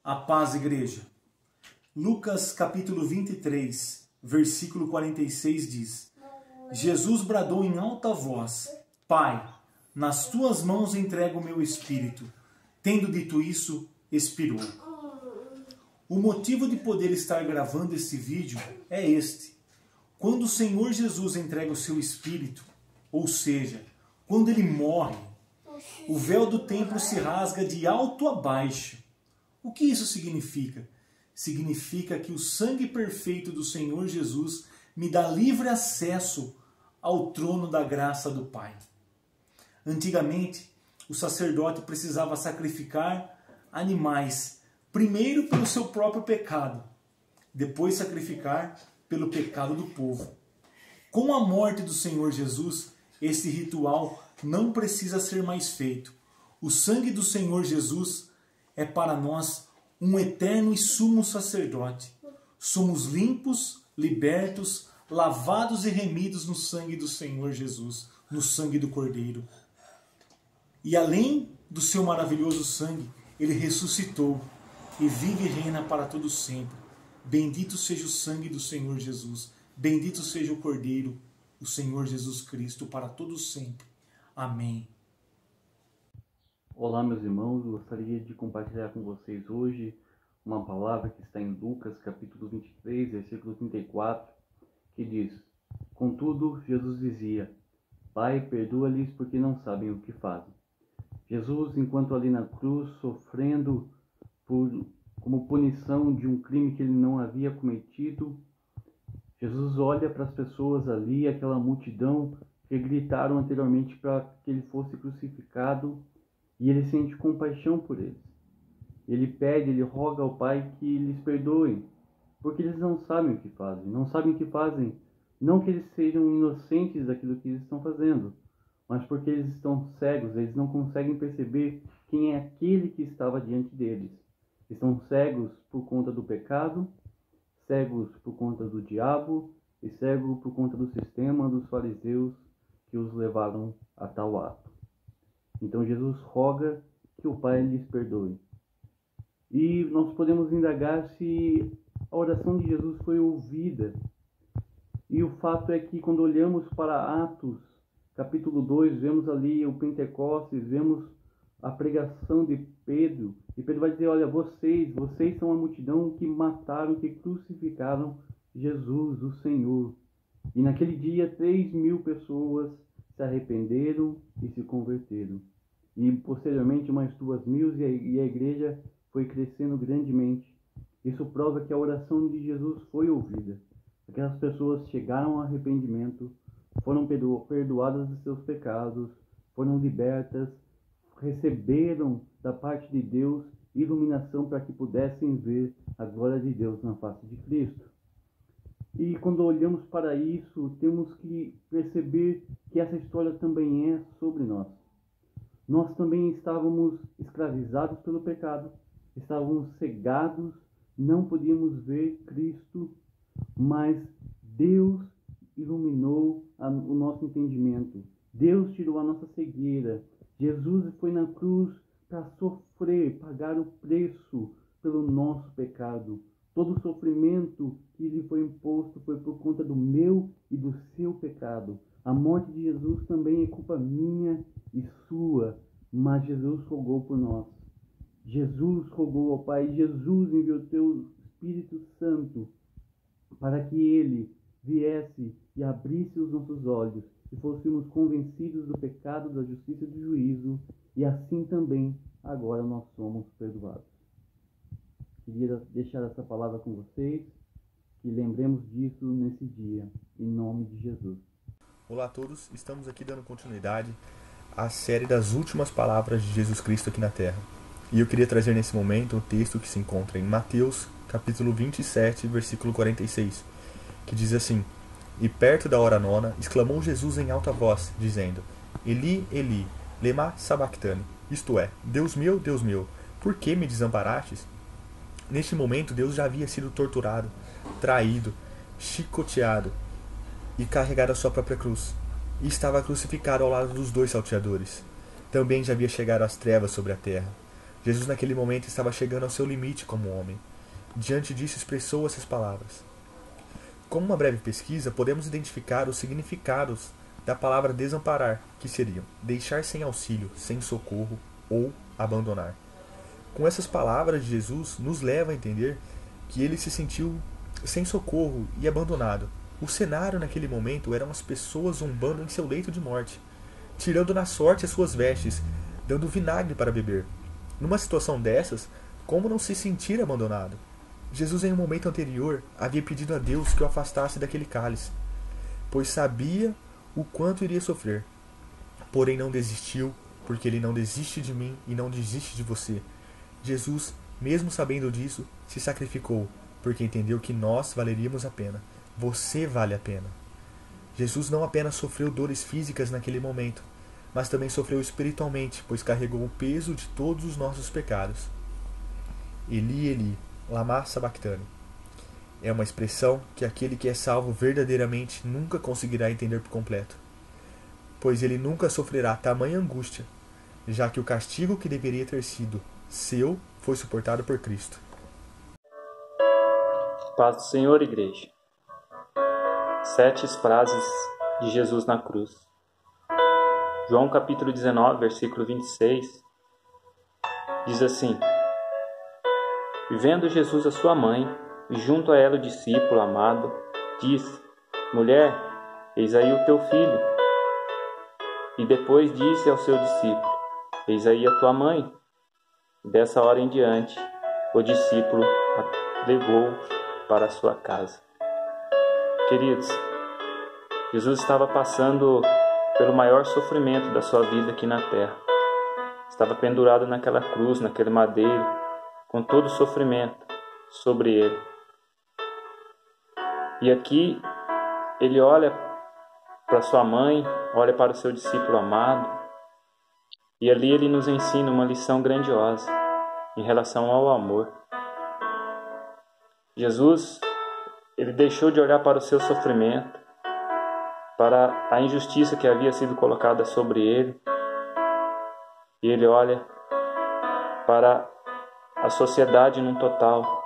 A paz, igreja. Lucas capítulo 23, versículo 46 diz: Jesus bradou em alta voz: Pai, nas tuas mãos entrego o meu espírito. Tendo dito isso, expirou. O motivo de poder estar gravando esse vídeo é este. Quando o Senhor Jesus entrega o seu espírito, ou seja, quando ele morre, o véu do templo se rasga de alto a baixo. O que isso significa? Significa que o sangue perfeito do Senhor Jesus me dá livre acesso ao trono da graça do Pai. Antigamente, o sacerdote precisava sacrificar animais, primeiro pelo seu próprio pecado, depois sacrificar pelo pecado do povo. Com a morte do Senhor Jesus, esse ritual não precisa ser mais feito. O sangue do Senhor Jesus é para nós um eterno e sumo sacerdote. Somos limpos, libertos, lavados e remidos no sangue do Senhor Jesus, no sangue do Cordeiro. E além do seu maravilhoso sangue, ele ressuscitou e vive e reina para todo sempre. Bendito seja o sangue do Senhor Jesus. Bendito seja o Cordeiro, o Senhor Jesus Cristo, para todo sempre. Amém. Olá, meus irmãos, eu gostaria de compartilhar com vocês hoje uma palavra que está em Lucas, capítulo 23, versículo 34, que diz: Contudo, Jesus dizia: Pai, perdoa-lhes porque não sabem o que fazem. Jesus, enquanto ali na cruz, sofrendo como punição de um crime que ele não havia cometido, Jesus olha para as pessoas ali, aquela multidão que gritaram anteriormente para que ele fosse crucificado, e ele sente compaixão por eles. Ele pede, ele roga ao Pai que lhes perdoem, porque eles não sabem o que fazem. Não sabem o que fazem, não que eles sejam inocentes daquilo que eles estão fazendo, mas porque eles estão cegos, eles não conseguem perceber quem é aquele que estava diante deles. Estão cegos por conta do pecado, cegos por conta do diabo e cegos por conta do sistema dos fariseus que os levaram a tal ato. Então Jesus roga que o Pai lhes perdoe. E nós podemos indagar se a oração de Jesus foi ouvida. E o fato é que quando olhamos para Atos, capítulo 2, vemos ali o Pentecostes, vemos a pregação de Pedro. E Pedro vai dizer: olha, vocês são a multidão que mataram, que crucificaram Jesus, o Senhor. E naquele dia 3.000 pessoas se arrependeram e se converteram. E posteriormente mais 2.000 e a igreja foi crescendo grandemente. Isso prova que a oração de Jesus foi ouvida. Aquelas pessoas chegaram ao arrependimento, foram perdoadas dos seus pecados, foram libertas, receberam da parte de Deus iluminação para que pudessem ver a glória de Deus na face de Cristo. E quando olhamos para isso, temos que perceber que essa história também é sobre nós. Nós também estávamos escravizados pelo pecado, estávamos cegados, não podíamos ver Cristo, mas Deus iluminou o nosso entendimento. Deus tirou a nossa cegueira. Jesus foi na cruz para sofrer, pagar o preço pelo nosso pecado. Todo o sofrimento que lhe foi imposto foi por conta do meu e do seu pecado. A morte de Jesus também é culpa minha e sua, mas Jesus rogou por nós. Jesus rogou ao Pai, Jesus enviou o teu Espírito Santo para que ele viesse e abrisse os nossos olhos e fôssemos convencidos do pecado, da justiça e do juízo, e assim também agora nós somos perdoados. Queria deixar essa palavra com vocês, que lembremos disso nesse dia, em nome de Jesus. Olá a todos, estamos aqui dando continuidade à série das últimas palavras de Jesus Cristo aqui na Terra. E eu queria trazer nesse momento o texto que se encontra em Mateus, capítulo 27, versículo 46, que diz assim: E perto da hora nona, exclamou Jesus em alta voz, dizendo: Eli, Eli, lema sabachthani, isto é, Deus meu, por que me desamparastes? Neste momento, Deus já havia sido torturado, traído, chicoteado e carregado a sua própria cruz. E estava crucificado ao lado dos dois salteadores. Também já havia chegado as trevas sobre a terra. Jesus naquele momento estava chegando ao seu limite como homem. Diante disso expressou essas palavras. Com uma breve pesquisa, podemos identificar os significados da palavra desamparar, que seriam deixar sem auxílio, sem socorro ou abandonar. Com essas palavras, Jesus nos leva a entender que ele se sentiu sem socorro e abandonado. O cenário naquele momento eram as pessoas zombando em seu leito de morte, tirando na sorte as suas vestes, dando vinagre para beber. Numa situação dessas, como não se sentir abandonado? Jesus, em um momento anterior, havia pedido a Deus que o afastasse daquele cálice, pois sabia o quanto iria sofrer. Porém não desistiu, porque ele não desiste de mim e não desiste de você. Jesus, mesmo sabendo disso, se sacrificou, porque entendeu que nós valeríamos a pena. Você vale a pena. Jesus não apenas sofreu dores físicas naquele momento, mas também sofreu espiritualmente, pois carregou o peso de todos os nossos pecados. Eli, Eli, lama sabachthani. É uma expressão que aquele que é salvo verdadeiramente nunca conseguirá entender por completo, pois ele nunca sofrerá tamanha angústia, já que o castigo que deveria ter sido seu foi suportado por Cristo. Paz do Senhor, igreja. 7 frases de Jesus na cruz. João capítulo 19, versículo 26, diz assim: E vendo Jesus a sua mãe, e junto a ela o discípulo amado, disse: Mulher, eis aí o teu filho. E depois disse ao seu discípulo: Eis aí a tua mãe. Dessa hora em diante, o discípulo a levou para a sua casa. Queridos, Jesus estava passando pelo maior sofrimento da sua vida aqui na terra. Estava pendurado naquela cruz, naquele madeiro, com todo o sofrimento sobre ele. E aqui ele olha para sua mãe, olha para o seu discípulo amado, e ali ele nos ensina uma lição grandiosa em relação ao amor. Jesus, ele deixou de olhar para o seu sofrimento, para a injustiça que havia sido colocada sobre ele, e ele olha para a sociedade num total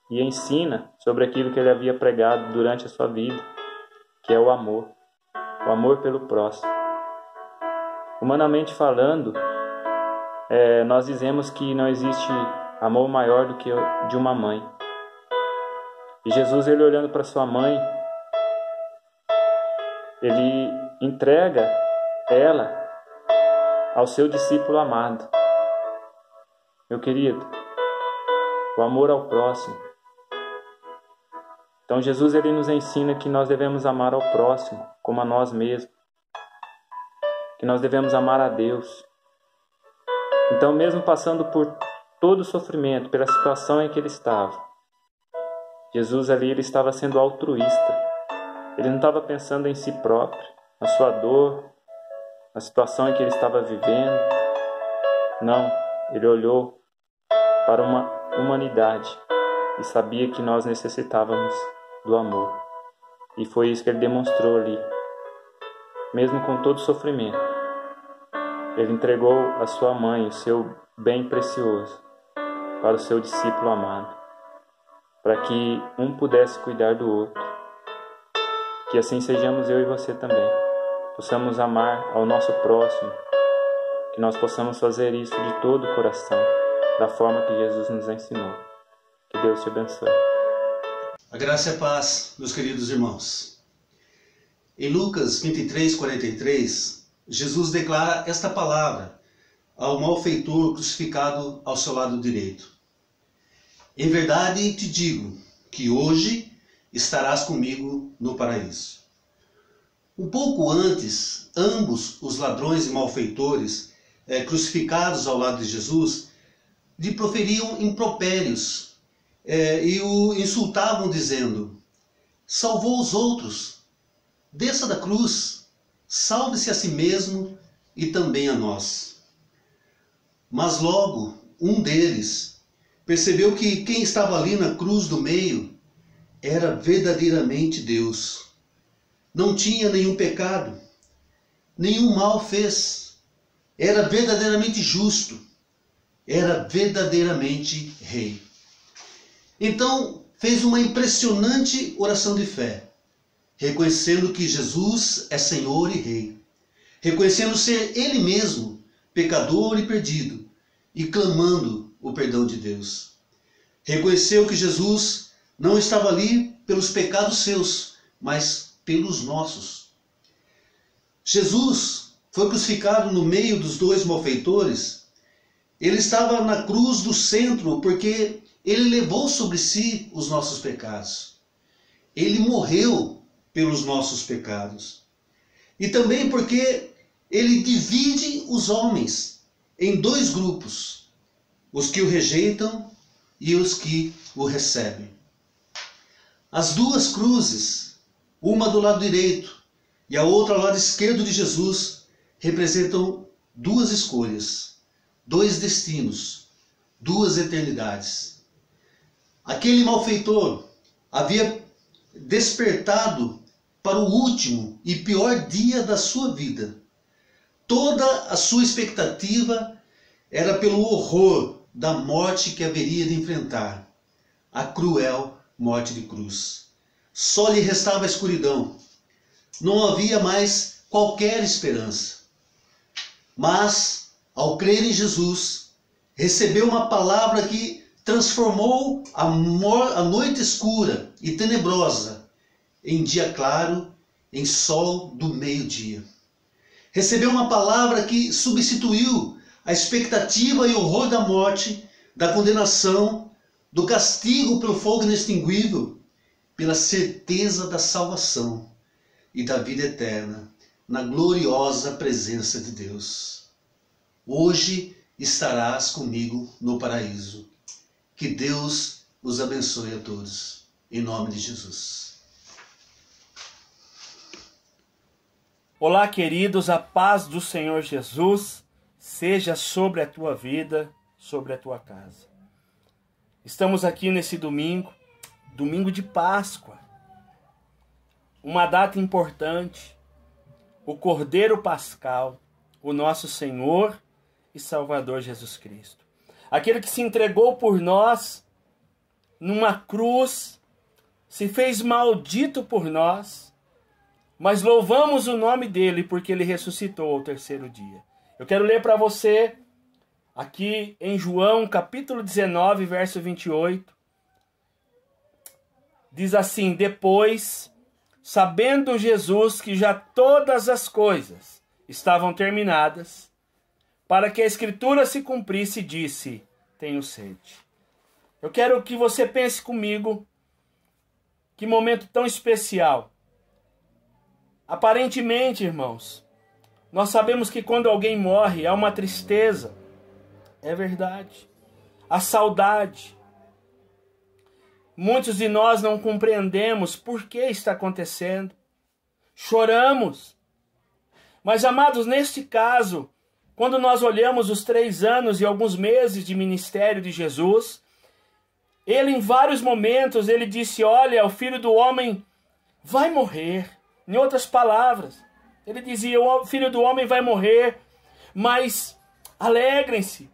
e ensina sobre aquilo que ele havia pregado durante a sua vida, que é o amor pelo próximo. Humanamente falando, nós dizemos que não existe amor maior do que o de uma mãe. E Jesus, ele olhando para sua mãe, ele entrega ela ao seu discípulo amado. Meu querido, o amor ao próximo. Então Jesus, ele nos ensina que nós devemos amar ao próximo como a nós mesmos, que nós devemos amar a Deus. Então, mesmo passando por todo o sofrimento, pela situação em que ele estava, Jesus ali, ele estava sendo altruísta. Ele não estava pensando em si próprio, na sua dor, na situação em que ele estava vivendo. Não, ele olhou para uma humanidade e sabia que nós necessitávamos do amor. E foi isso que ele demonstrou ali. Mesmo com todo o sofrimento, ele entregou a sua mãe, o seu bem precioso, para o seu discípulo amado, para que um pudesse cuidar do outro. Que assim sejamos eu e você também. Possamos amar ao nosso próximo, que nós possamos fazer isso de todo o coração, da forma que Jesus nos ensinou. Que Deus te abençoe. A graça e a paz, meus queridos irmãos. Em Lucas 23, 43, Jesus declara esta palavra ao malfeitor crucificado ao seu lado direito: Em verdade te digo que hoje estarás comigo no paraíso. Um pouco antes, ambos os ladrões e malfeitores crucificados ao lado de Jesus lhe proferiam impropérios e o insultavam dizendo: salvou os outros, desça da cruz, salve-se a si mesmo e também a nós. Mas logo um deles percebeu que quem estava ali na cruz do meio era verdadeiramente Deus. Não tinha nenhum pecado, nenhum mal fez. Era verdadeiramente justo. era verdadeiramente rei. Então fez uma impressionante oração de fé, reconhecendo que Jesus é Senhor e Rei, reconhecendo ser Ele mesmo pecador e perdido, e clamando o perdão de Deus. Reconheceu que Jesus não estava ali pelos pecados seus, mas pelos nossos. Jesus foi crucificado no meio dos dois malfeitores. Ele estava na cruz do centro porque ele levou sobre si os nossos pecados. Ele morreu pelos nossos pecados. E também porque ele divide os homens em dois grupos, os que o rejeitam e os que o recebem. As duas cruzes, uma do lado direito e a outra ao lado esquerdo de Jesus, representam duas escolhas, dois destinos, duas eternidades. Aquele malfeitor havia despertado para o último e pior dia da sua vida. Toda a sua expectativa era pelo horror da morte que haveria de enfrentar, a cruel morte de cruz. Só lhe restava a escuridão. Não havia mais qualquer esperança. Mas, ao crer em Jesus, recebeu uma palavra que transformou a noite escura e tenebrosa em dia claro, em sol do meio-dia. Recebeu uma palavra que substituiu a expectativa e horror da morte, da condenação, do castigo pelo fogo inextinguível, pela certeza da salvação e da vida eterna, na gloriosa presença de Deus. Hoje estarás comigo no paraíso. Que Deus os abençoe a todos. Em nome de Jesus. Olá, queridos, a paz do Senhor Jesus seja sobre a tua vida, sobre a tua casa. Estamos aqui nesse domingo de Páscoa, uma data importante, o Cordeiro Pascal, o nosso Senhor e Salvador Jesus Cristo. Aquele que se entregou por nós numa cruz, se fez maldito por nós, mas louvamos o nome dele porque ele ressuscitou ao terceiro dia. Eu quero ler para você aqui em João capítulo 19, verso 28. Diz assim: depois, sabendo Jesus que já todas as coisas estavam terminadas, para que a Escritura se cumprisse, disse: tenho sede. Eu quero que você pense comigo, que momento tão especial. Aparentemente, irmãos, nós sabemos que quando alguém morre, há uma tristeza. É verdade. A saudade. Muitos de nós não compreendemos por que está acontecendo. Choramos. Mas, amados, neste caso, quando nós olhamos os 3 anos e alguns meses de ministério de Jesus, ele em vários momentos, ele disse: olha, o Filho do Homem vai morrer. Em outras palavras, ele dizia: o Filho do Homem vai morrer, mas alegrem-se.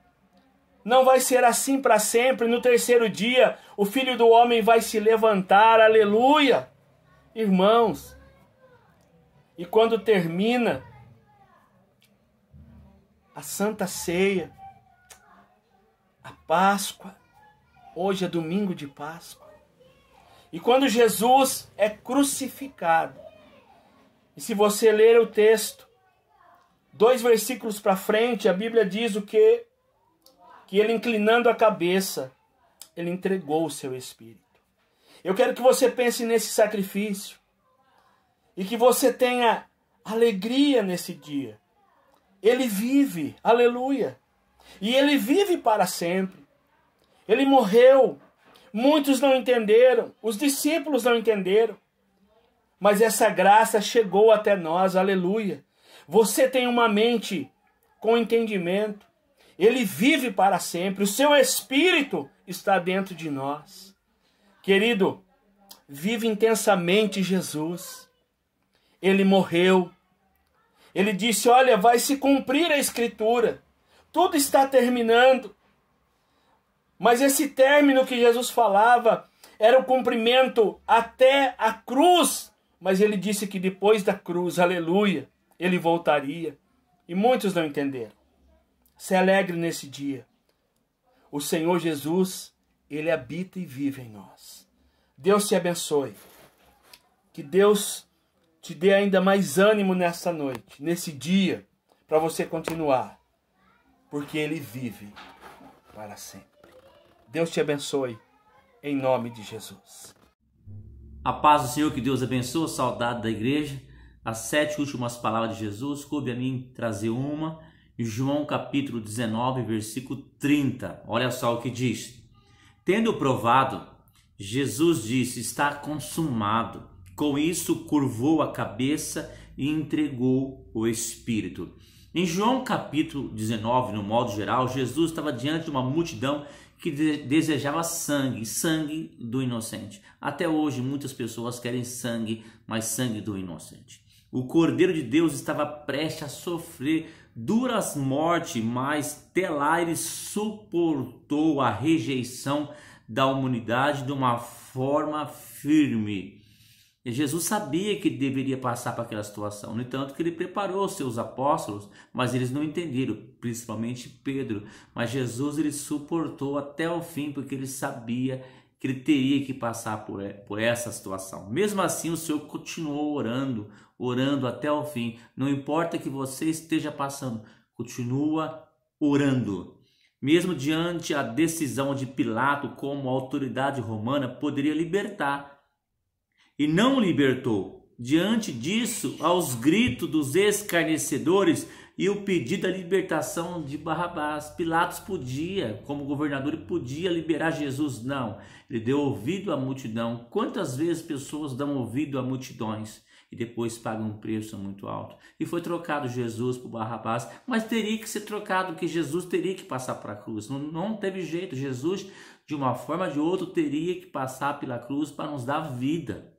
Não vai ser assim para sempre. No terceiro dia, o Filho do Homem vai se levantar. Aleluia! Irmãos, e quando termina a Santa Ceia, a Páscoa, hoje é domingo de Páscoa, e quando Jesus é crucificado, e se você ler o texto, 2 versículos para frente, a Bíblia diz o quê? Que ele, inclinando a cabeça, ele entregou o seu espírito. Eu quero que você pense nesse sacrifício e que você tenha alegria nesse dia. Ele vive, aleluia, e ele vive para sempre. Ele morreu, muitos não entenderam, os discípulos não entenderam, mas essa graça chegou até nós, aleluia. Você tem uma mente com entendimento. Ele vive para sempre. O seu Espírito está dentro de nós. Querido, vive intensamente Jesus. Ele morreu. Ele disse: olha, vai se cumprir a Escritura. Tudo está terminando. Mas esse término que Jesus falava era o cumprimento até a cruz. Mas ele disse que depois da cruz, aleluia, ele voltaria. E muitos não entenderam. Se alegre nesse dia. O Senhor Jesus, ele habita e vive em nós. Deus te abençoe. Que Deus te dê ainda mais ânimo nessa noite, nesse dia, para você continuar. Porque ele vive para sempre. Deus te abençoe, em nome de Jesus. A paz do Senhor, que Deus abençoe, saudade da igreja. As 7 últimas palavras de Jesus, coube a mim trazer uma, em João capítulo 19, versículo 30. Olha só o que diz. Tendo provado, Jesus disse, está consumado. Com isso, curvou a cabeça e entregou o Espírito. Em João capítulo 19, no modo geral, Jesus estava diante de uma multidão que desejava sangue do inocente. Até hoje, muitas pessoas querem sangue, mas sangue do inocente. O Cordeiro de Deus estava prestes a sofrer duras mortes, mas até lá ele suportou a rejeição da humanidade de uma forma firme. E Jesus sabia que deveria passar por aquela situação, no entanto que ele preparou os seus apóstolos, mas eles não entenderam, principalmente Pedro. Mas Jesus ele suportou até o fim, porque ele sabia que ele teria que passar por essa situação. Mesmo assim, o Senhor continuou orando até o fim. Não importa que você esteja passando, continua orando. Mesmo diante a decisão de Pilato, como autoridade romana, poderia libertar. E não libertou. Diante disso, aos gritos dos escarnecedores e o pedido da libertação de Barrabás, Pilatos podia, como governador, ele podia liberar Jesus. Não, ele deu ouvido à multidão. Quantas vezes pessoas dão ouvido a multidões e depois pagam um preço muito alto? E foi trocado Jesus por Barrabás, mas teria que ser trocado, porque Jesus teria que passar para a cruz. Não teve jeito, Jesus, de uma forma ou de outra, teria que passar pela cruz para nos dar vida.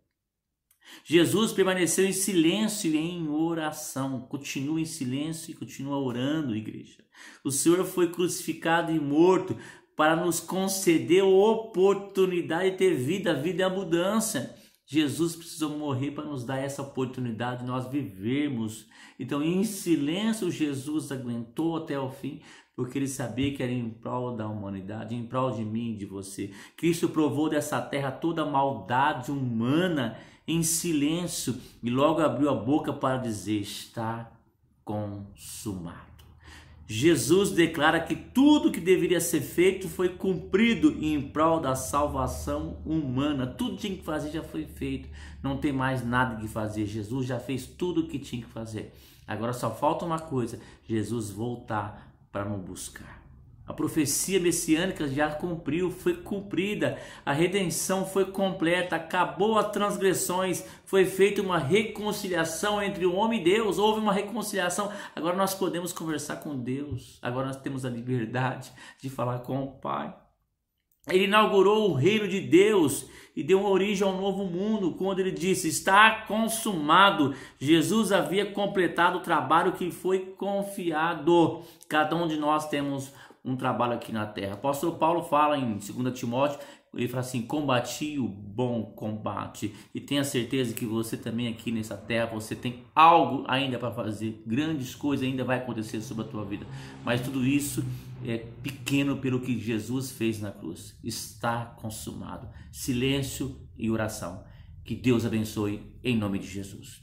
Jesus permaneceu em silêncio e em oração. Continua em silêncio e continua orando, igreja. O Senhor foi crucificado e morto para nos conceder a oportunidade de ter vida. A vida é a mudança. Jesus precisou morrer para nos dar essa oportunidade de nós vivermos. Então, em silêncio, Jesus aguentou até o fim, porque ele sabia que era em prol da humanidade, em prol de mim e de você. Cristo provou dessa terra toda a maldade humana em silêncio e logo abriu a boca para dizer, está consumado. Jesus declara que tudo que deveria ser feito foi cumprido em prol da salvação humana. Tudo que tinha que fazer já foi feito. Não tem mais nada que fazer. Jesus já fez tudo o que tinha que fazer. Agora só falta uma coisa, Jesus voltar para nos buscar. A profecia messiânica já cumpriu, foi cumprida, a redenção foi completa, acabou as transgressões, foi feita uma reconciliação entre o homem e Deus, houve uma reconciliação, agora nós podemos conversar com Deus, agora nós temos a liberdade de falar com o Pai. Ele inaugurou o reino de Deus e deu origem ao novo mundo, quando ele disse, está consumado. Jesus havia completado o trabalho que foi confiado. Cada um de nós temos um trabalho aqui na terra. O apóstolo Paulo fala em 2 Timóteo, ele fala assim, combati o bom combate. E tenha certeza que você também aqui nessa terra, você tem algo ainda para fazer. Grandes coisas ainda vai acontecer sobre a tua vida. Mas tudo isso é pequeno pelo que Jesus fez na cruz. Está consumado. Silêncio e oração. Que Deus abençoe em nome de Jesus.